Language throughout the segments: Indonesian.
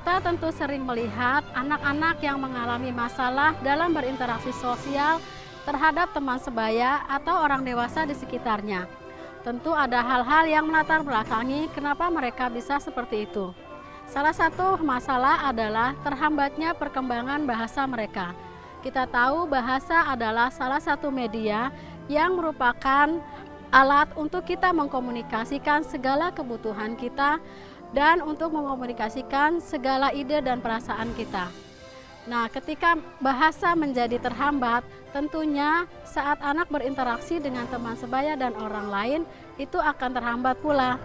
Kita tentu sering melihat anak-anak yang mengalami masalah dalam berinteraksi sosial terhadap teman sebaya atau orang dewasa di sekitarnya. Tentu ada hal-hal yang melatar belakangi kenapa mereka bisa seperti itu. Salah satu masalah adalah terhambatnya perkembangan bahasa mereka. Kita tahu bahasa adalah salah satu media yang merupakan alat untuk kita mengkomunikasikan segala kebutuhan kita dan untuk mengkomunikasikan segala ide dan perasaan kita. Nah, ketika bahasa menjadi terhambat, tentunya saat anak berinteraksi dengan teman sebaya dan orang lain, itu akan terhambat pula.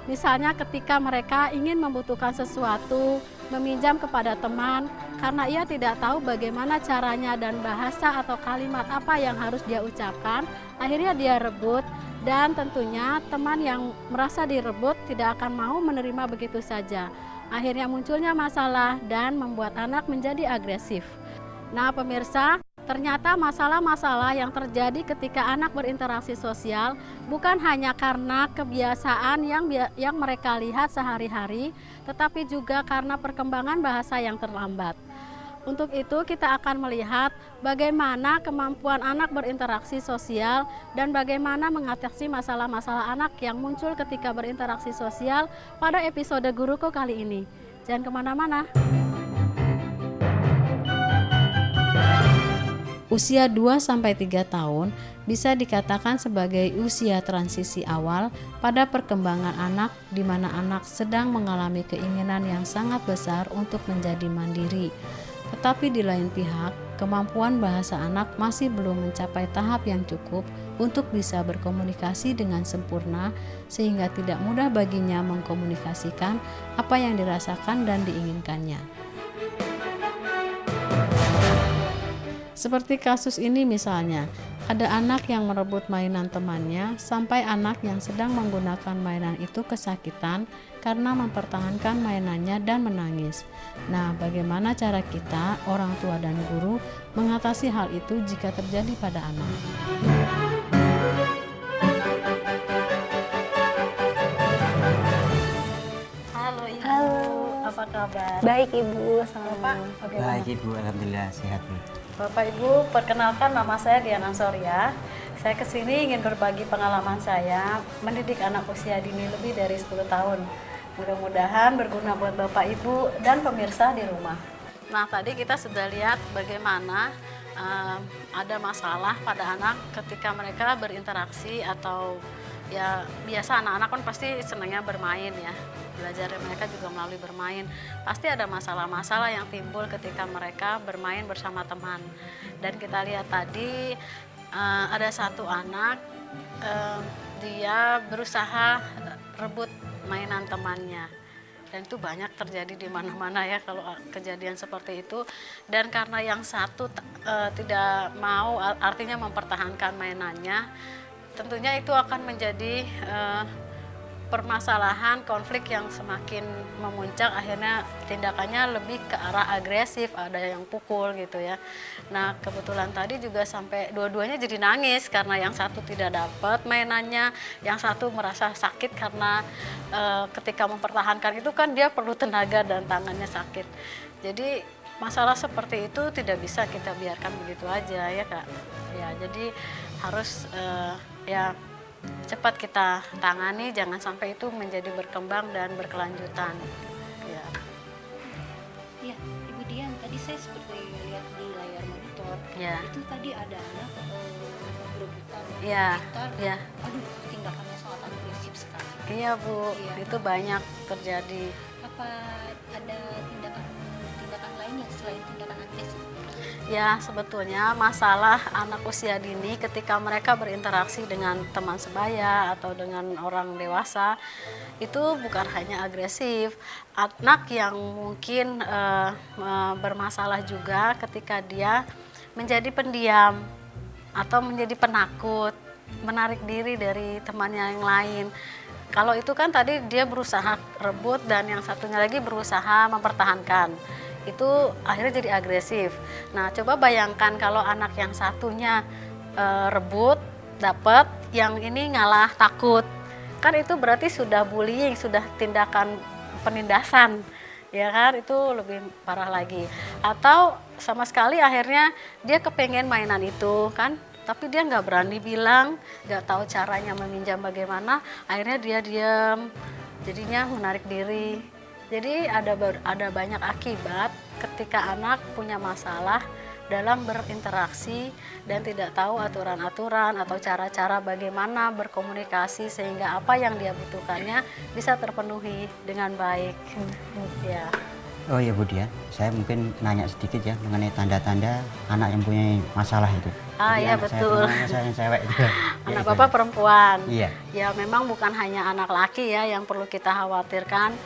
Misalnya ketika mereka ingin membutuhkan sesuatu, meminjam kepada teman, karena ia tidak tahu bagaimana caranya dan bahasa atau kalimat apa yang harus dia ucapkan, akhirnya dia rebut, dan tentunya teman yang merasa direbut tidak akan mau menerima begitu saja. Akhirnya munculnya masalah dan membuat anak menjadi agresif. Nah, pemirsa, ternyata masalah-masalah yang terjadi ketika anak berinteraksi sosial bukan hanya karena kebiasaan yang mereka lihat sehari-hari, tetapi juga karena perkembangan bahasa yang terlambat. Untuk itu kita akan melihat bagaimana kemampuan anak berinteraksi sosial dan bagaimana mengatasi masalah-masalah anak yang muncul ketika berinteraksi sosial pada episode Guruku kali ini. Jangan kemana-mana. Usia 2-3 tahun bisa dikatakan sebagai usia transisi awal pada perkembangan anak, di mana anak sedang mengalami keinginan yang sangat besar untuk menjadi mandiri. Tetapi di lain pihak, kemampuan bahasa anak masih belum mencapai tahap yang cukup untuk bisa berkomunikasi dengan sempurna, sehingga tidak mudah baginya mengkomunikasikan apa yang dirasakan dan diinginkannya. Seperti kasus ini misalnya, ada anak yang merebut mainan temannya sampai anak yang sedang menggunakan mainan itu kesakitan karena mempertahankan mainannya dan menangis. Nah, bagaimana cara kita, orang tua dan guru, mengatasi hal itu jika terjadi pada anak? Halo Ibu, Halo. apa kabar? Baik Ibu, sama Bapak, bagaimana? Baik Ibu, Alhamdulillah sehat Bu. Bapak Ibu, perkenalkan nama saya Diana Sorya. Saya kesini ingin berbagi pengalaman saya mendidik anak usia dini lebih dari 10 tahun. Mudah-mudahan berguna buat Bapak Ibu dan pemirsa di rumah. Nah, tadi kita sudah lihat bagaimana ada masalah pada anak ketika mereka berinteraksi atau ya biasa anak-anak kan pasti senangnya bermain ya. Belajar mereka juga melalui bermain. Pasti ada masalah-masalah yang timbul ketika mereka bermain bersama teman. Dan kita lihat tadi ada satu anak, dia berusaha rebut mainan temannya. Dan itu banyak terjadi di mana-mana ya kalau kejadian seperti itu. Dan karena yang satu tidak mau, artinya mempertahankan mainannya, tentunya itu akan menjadi permasalahan konflik yang semakin memuncak, akhirnya tindakannya lebih ke arah agresif, ada yang pukul gitu ya. Nah, kebetulan tadi juga sampai dua-duanya jadi nangis karena yang satu tidak dapat mainannya, yang satu merasa sakit karena ketika mempertahankan itu kan dia perlu tenaga dan tangannya sakit. Jadi masalah seperti itu tidak bisa kita biarkan begitu aja ya Kak. Ya, jadi harus ya cepat kita tangani, jangan sampai itu menjadi berkembang dan berkelanjutan. Ya. Iya, Ibu Dian, tadi saya seperti lihat di layar monitor, Ya. itu tadi ada anak berebutan Ya. gitar. Ya. Aduh, tindakannya sangat agresif sekali. Iya Bu, Iya. itu banyak terjadi. Apa ada tindakan lain yang selain tindakan agresif? Ya, sebetulnya masalah anak usia dini ketika mereka berinteraksi dengan teman sebaya atau dengan orang dewasa itu bukan hanya agresif. Anak yang mungkin bermasalah juga ketika dia menjadi pendiam atau menjadi penakut, menarik diri dari temannya yang lain. Kalau itu kan tadi dia berusaha rebut dan yang satunya lagi berusaha mempertahankan. Itu akhirnya jadi agresif. Nah, coba bayangkan kalau anak yang satunya rebut, dapat, yang ini ngalah, takut. Kan itu berarti sudah bullying, sudah tindakan penindasan. ya kan, itu lebih parah lagi. Atau sama sekali akhirnya dia kepengen mainan itu kan, tapi dia nggak berani bilang, nggak tahu caranya meminjam bagaimana, akhirnya dia diam, jadinya menarik diri. Jadi ada banyak akibat ketika anak punya masalah dalam berinteraksi dan tidak tahu aturan-aturan atau cara-cara bagaimana berkomunikasi sehingga apa yang dia butuhkannya bisa terpenuhi dengan baik. Ya. Oh ya Bu Dian, saya mungkin nanya sedikit ya mengenai tanda-tanda anak yang punya masalah itu. Ah Jadi iya anak betul. saya yang cewek itu. Anak Bapak perempuan. Iya. Ya memang bukan hanya anak laki ya yang perlu kita khawatirkan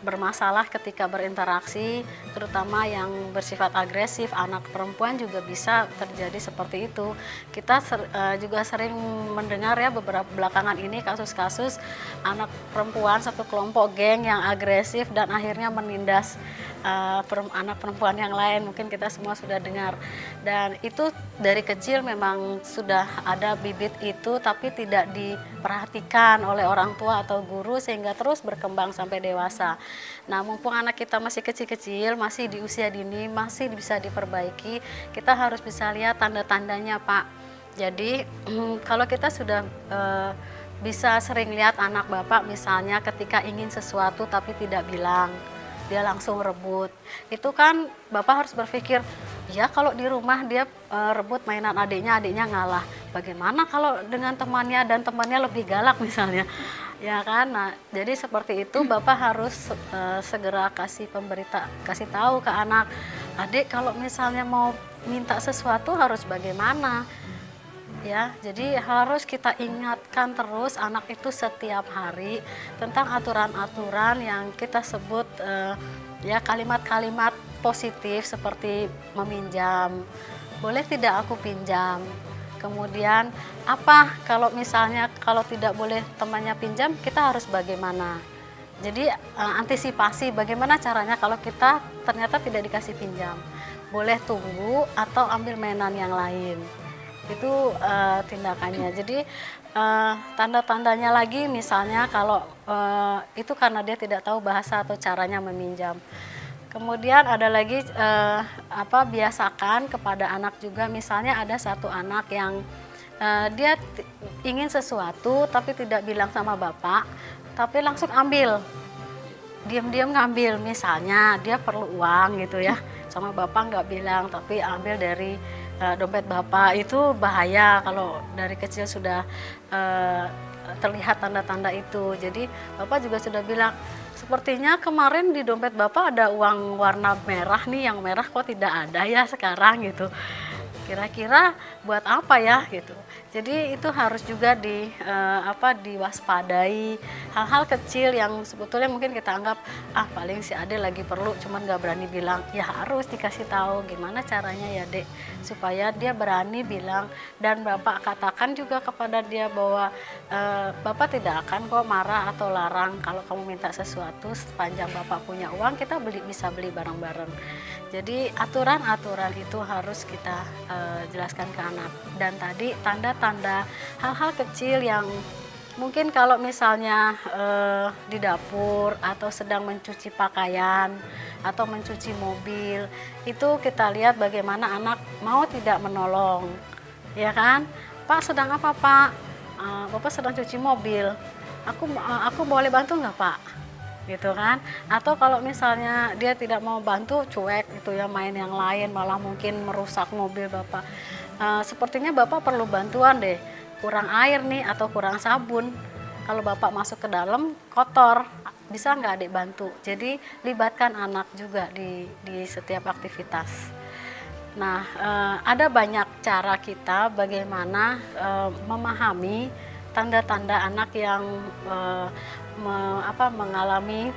bermasalah ketika berinteraksi, terutama yang bersifat agresif. Anak perempuan juga bisa terjadi seperti itu. Kita juga sering mendengar ya beberapa belakangan ini kasus-kasus anak perempuan satu kelompok geng yang agresif dan akhirnya menindas anak perempuan yang lain. Mungkin kita semua sudah dengar. Dan itu dari kecil memang sudah ada bibit itu, tapi tidak diperhatikan oleh orang tua atau guru sehingga terus berkembang sampai dewasa. Nah, mumpung anak kita masih kecil-kecil, masih di usia dini, masih bisa diperbaiki, kita harus bisa lihat tanda-tandanya, Pak. Jadi kalau kita sudah bisa sering lihat anak Bapak misalnya ketika ingin sesuatu tapi tidak bilang, dia langsung rebut. Itu kan Bapak harus berpikir, ya kalau di rumah dia rebut mainan adiknya ngalah. Bagaimana kalau dengan temannya dan temannya lebih galak misalnya? Ya kan? Nah, jadi seperti itu Bapak harus segera kasih tahu ke anak, adik kalau misalnya mau minta sesuatu harus bagaimana? Ya, jadi harus kita ingatkan terus anak itu setiap hari tentang aturan-aturan yang kita sebut ya kalimat-kalimat positif seperti meminjam. Boleh tidak aku pinjam? Kemudian apa kalau misalnya kalau tidak boleh temannya pinjam, kita harus bagaimana? Jadi antisipasi bagaimana caranya kalau kita ternyata tidak dikasih pinjam. Boleh tunggu atau ambil mainan yang lain. Itu tindakannya. Jadi tanda-tandanya lagi misalnya kalau itu karena dia tidak tahu bahasa atau caranya meminjam. Kemudian ada lagi biasakan kepada anak juga, misalnya ada satu anak yang dia ingin sesuatu tapi tidak bilang sama bapak, tapi langsung ambil, diam-diam ngambil. Misalnya dia perlu uang gitu ya, sama bapak nggak bilang tapi ambil dari dompet bapak. Itu bahaya kalau dari kecil sudah terlihat tanda-tanda itu. Jadi bapak juga sudah bilang, sepertinya kemarin di dompet bapak ada uang warna merah nih, yang merah kok tidak ada ya sekarang gitu. Kira-kira buat apa ya gitu. Jadi itu harus juga diwaspadai hal-hal kecil yang sebetulnya mungkin kita anggap paling si Ade lagi perlu cuman nggak berani bilang. Ya harus dikasih tahu gimana caranya ya Dek supaya dia berani bilang, dan Bapak katakan juga kepada dia bahwa Bapak tidak akan kok marah atau larang kalau kamu minta sesuatu, sepanjang Bapak punya uang kita bisa beli bareng-bareng. Jadi aturan-aturan itu harus kita jelaskan ke anak. Dan tadi tanda-tanda hal-hal kecil yang mungkin kalau misalnya di dapur atau sedang mencuci pakaian atau mencuci mobil, itu kita lihat bagaimana anak mau tidak menolong, ya kan? Pak sedang apa Pak? Bapak sedang cuci mobil. Aku boleh bantu nggak Pak? Gitu kan? Atau kalau misalnya dia tidak mau bantu, cuek itu ya, main yang lain, malah mungkin merusak mobil Bapak. Sepertinya Bapak perlu bantuan deh, kurang air nih atau kurang sabun. Kalau Bapak masuk ke dalam kotor, bisa nggak Adik bantu? Jadi libatkan anak juga di setiap aktivitas. Nah, ada banyak cara kita bagaimana memahami tanda-tanda anak yang mengalami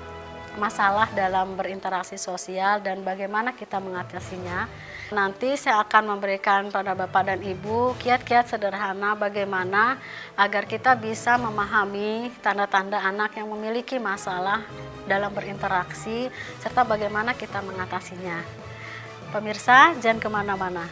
masalah dalam berinteraksi sosial dan bagaimana kita mengatasinya. Nanti saya akan memberikan pada Bapak dan Ibu kiat-kiat sederhana bagaimana agar kita bisa memahami tanda-tanda anak yang memiliki masalah dalam berinteraksi serta bagaimana kita mengatasinya. Pemirsa, jangan kemana-mana.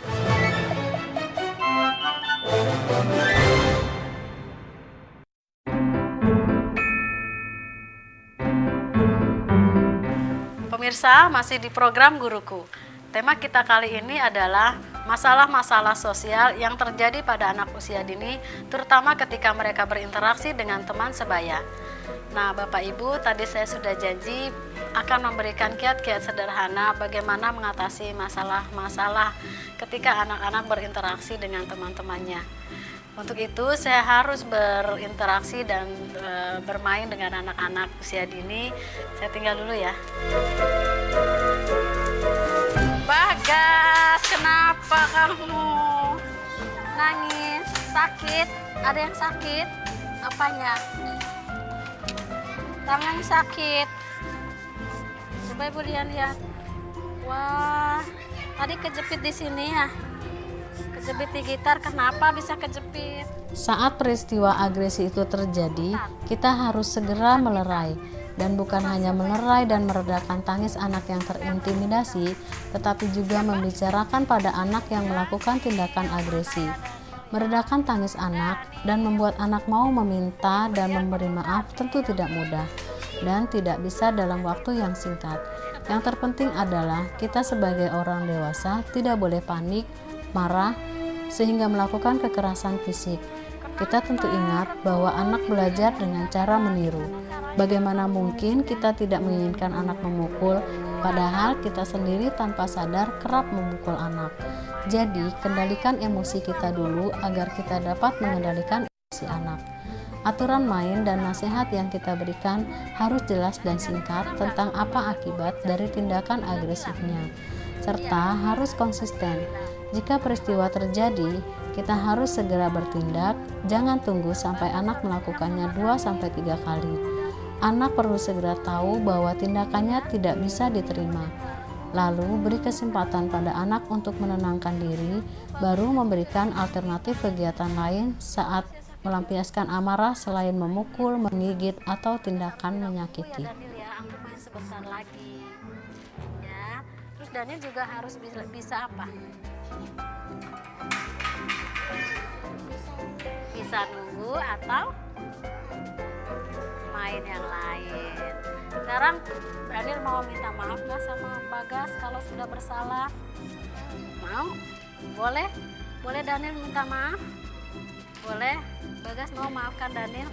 Pemirsa, masih di program Guruku. Tema kita kali ini adalah masalah-masalah sosial yang terjadi pada anak usia dini, terutama ketika mereka berinteraksi dengan teman sebaya. Nah, Bapak Ibu, tadi saya sudah janji akan memberikan kiat-kiat sederhana bagaimana mengatasi masalah-masalah ketika anak-anak berinteraksi dengan teman-temannya. Untuk itu saya harus berinteraksi dan bermain dengan anak-anak usia dini. Saya tinggal dulu ya. Bagas, kenapa kamu nangis? Sakit? Ada yang sakit? Apanya? Tangannya sakit. Coba Ibu lihat. Wah, tadi kejepit di sini ya. Kejepit di gitar, kenapa bisa kejepit? Saat peristiwa agresi itu terjadi, kita harus segera melerai. Dan bukan hanya melerai dan meredakan tangis anak yang terintimidasi, tetapi juga membicarakan pada anak yang melakukan tindakan agresi. Meredakan tangis anak dan membuat anak mau meminta dan memberi maaf tentu tidak mudah dan tidak bisa dalam waktu yang singkat. Yang terpenting adalah kita sebagai orang dewasa tidak boleh panik, marah, sehingga melakukan kekerasan fisik. Kita tentu ingat bahwa anak belajar dengan cara meniru. Bagaimana mungkin kita tidak menginginkan anak memukul, padahal kita sendiri tanpa sadar kerap memukul anak. Jadi, kendalikan emosi kita dulu agar kita dapat mengendalikan emosi anak. Aturan main dan nasihat yang kita berikan harus jelas dan singkat tentang apa akibat dari tindakan agresifnya, serta harus konsisten. Jika peristiwa terjadi, kita harus segera bertindak, jangan tunggu sampai anak melakukannya 2-3 kali. Anak perlu segera tahu bahwa tindakannya tidak bisa diterima. Lalu beri kesempatan pada anak untuk menenangkan diri, baru memberikan alternatif kegiatan lain saat melampiaskan amarah selain memukul, menggigit, atau tindakan menyakiti. Daniel ya, aku main sebentar lagi. Ya, terus Daniel juga harus bisa apa? Bisa nunggu atau main yang lain. Sekarang Daniel mau minta maaf nggak sama Bagas kalau sudah bersalah? Mau? Boleh? Boleh Daniel minta maaf? Boleh? Bagas mau maafkan Daniel?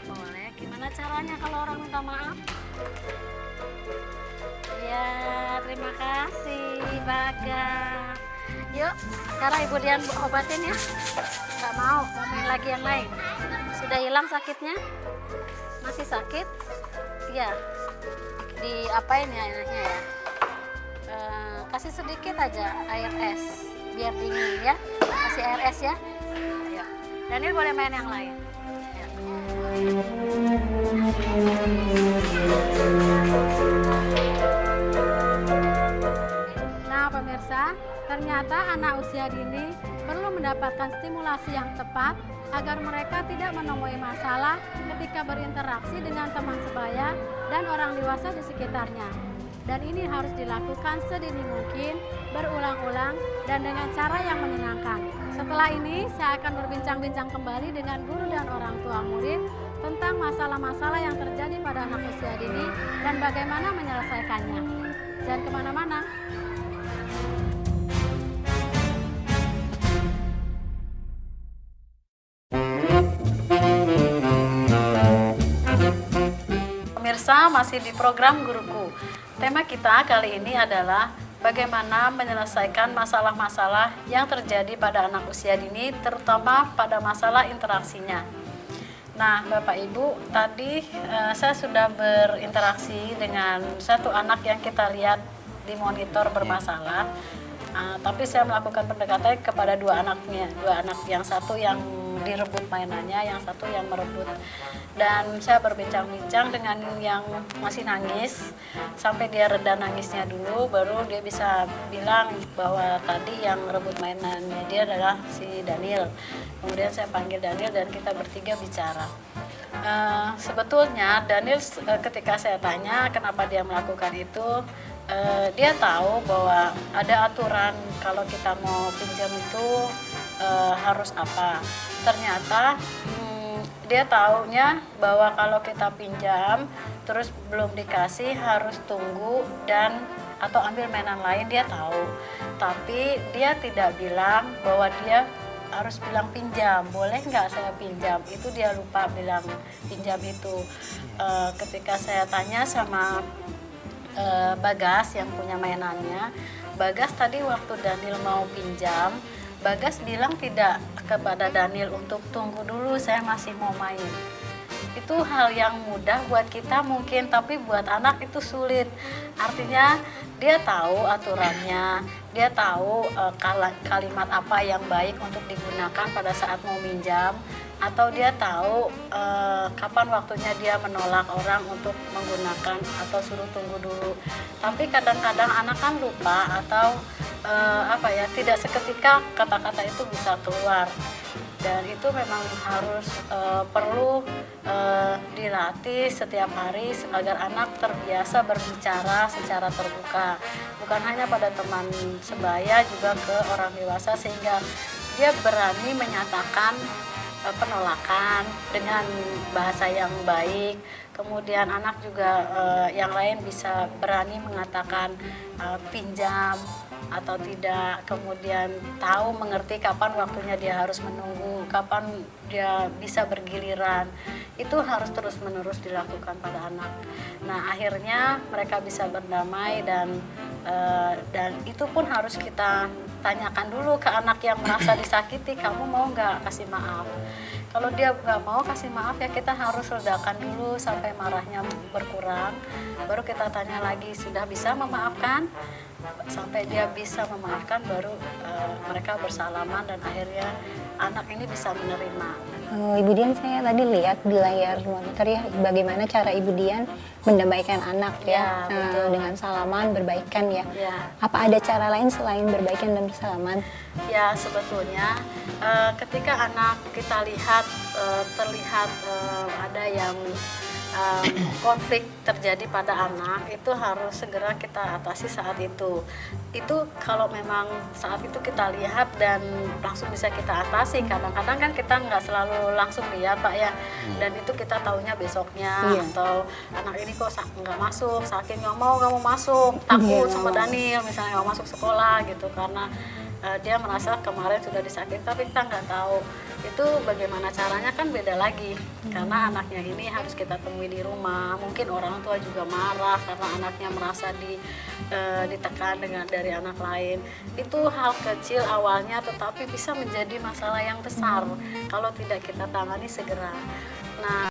Boleh. Gimana caranya kalau orang minta maaf? Ya, terima kasih Bagas. Yuk, sekarang Ibu Dian obatin ya. Nggak mau main lagi yang lain. Sudah hilang sakitnya? Masih sakit? Iya. Diapain ya enaknya ya? Kasih sedikit aja air es biar dingin ya. Kasih air es ya. Ayo. Daniel boleh main yang lain. Ya. Nah pemirsa, ternyata anak usia dini perlu mendapatkan stimulasi yang tepat agar mereka tidak menemui masalah ketika berinteraksi dengan teman sebaya dan orang dewasa di sekitarnya. Dan ini harus dilakukan sedini mungkin, berulang-ulang, dan dengan cara yang menyenangkan. Setelah ini, saya akan berbincang-bincang kembali dengan guru dan orang tua murid tentang masalah-masalah yang terjadi pada anak usia dini dan bagaimana menyelesaikannya. Jangan kemana-mana. Pemirsa, masih di program Guruku. Tema kita kali ini adalah bagaimana menyelesaikan masalah-masalah yang terjadi pada anak usia dini, terutama pada masalah interaksinya. Nah, Bapak Ibu, tadi saya sudah berinteraksi dengan satu anak yang kita lihat di monitor bermasalah. Tapi saya melakukan pendekatan kepada dua anaknya, dua anak, yang satu yang direbut mainannya, yang satu yang merebut. Dan saya berbincang-bincang dengan yang masih nangis sampai dia reda nangisnya dulu, baru dia bisa bilang bahwa tadi yang merebut mainannya dia adalah si Daniel. Kemudian saya panggil Daniel dan kita bertiga bicara. Sebetulnya Daniel ketika saya tanya kenapa dia melakukan itu, dia tahu bahwa ada aturan kalau kita mau pinjam itu harus apa. Ternyata dia taunya bahwa kalau kita pinjam terus belum dikasih harus tunggu dan atau ambil mainan lain, dia tahu. Tapi dia tidak bilang bahwa dia harus bilang pinjam, boleh nggak saya pinjam, itu dia lupa bilang pinjam itu. Ketika saya tanya sama Bagas yang punya mainannya, Bagas tadi waktu Daniel mau pinjam, Bagas bilang tidak kepada Daniel untuk tunggu dulu, saya masih mau main. Itu hal yang mudah buat kita mungkin, tapi buat anak itu sulit. Artinya dia tahu aturannya, dia tahu kalimat apa yang baik untuk digunakan pada saat mau minjam, atau dia tahu kapan waktunya dia menolak orang untuk menggunakan atau suruh tunggu dulu. Tapi kadang-kadang anak kan lupa atau tidak seketika kata-kata itu bisa keluar. Dan itu memang harus perlu dilatih setiap hari agar anak terbiasa berbicara secara terbuka, bukan hanya pada teman sebaya, juga ke orang dewasa, sehingga dia berani menyatakan penolakan dengan bahasa yang baik. Kemudian anak juga yang lain bisa berani mengatakan pinjam atau tidak, kemudian tahu mengerti kapan waktunya dia harus menunggu, kapan dia bisa bergiliran. Itu harus terus-menerus dilakukan pada anak. Nah, akhirnya mereka bisa berdamai dan itu pun harus kita tanyakan dulu ke anak yang merasa disakiti, kamu mau nggak kasih maaf? Kalau dia nggak mau kasih maaf, ya kita harus redakan dulu sampai marahnya berkurang, baru kita tanya lagi, sudah bisa memaafkan? Sampai dia bisa memaafkan, baru mereka bersalaman dan akhirnya anak ini bisa menerima. Ibu Dian, saya tadi lihat di layar monitor ya, bagaimana cara Ibu Dian mendamaikan anak Ya, betul. dengan salaman, berbaikan ya. Ya. Apa ada cara lain selain berbaikan dan bersalaman? Ya, sebetulnya ketika anak kita lihat terlihat ada yang konflik terjadi pada anak, itu harus segera kita atasi saat itu. Itu kalau memang saat itu kita lihat dan langsung bisa kita atasi. Kadang-kadang kan kita nggak selalu langsung lihat, Pak ya, dan itu kita taunya besoknya. Iya. Atau anak ini kok nggak masuk, saking nggak mau masuk, takut Iya. sama Daniel misalnya nggak masuk sekolah gitu, karena dia merasa kemarin sudah disakiti, tapi kita nggak tahu itu bagaimana caranya, kan beda lagi. Karena anaknya ini harus kita temui di rumah, mungkin orang tua juga marah karena anaknya merasa ditekan dari anak lain. Itu hal kecil awalnya, tetapi bisa menjadi masalah yang besar kalau tidak kita tangani segera. Nah,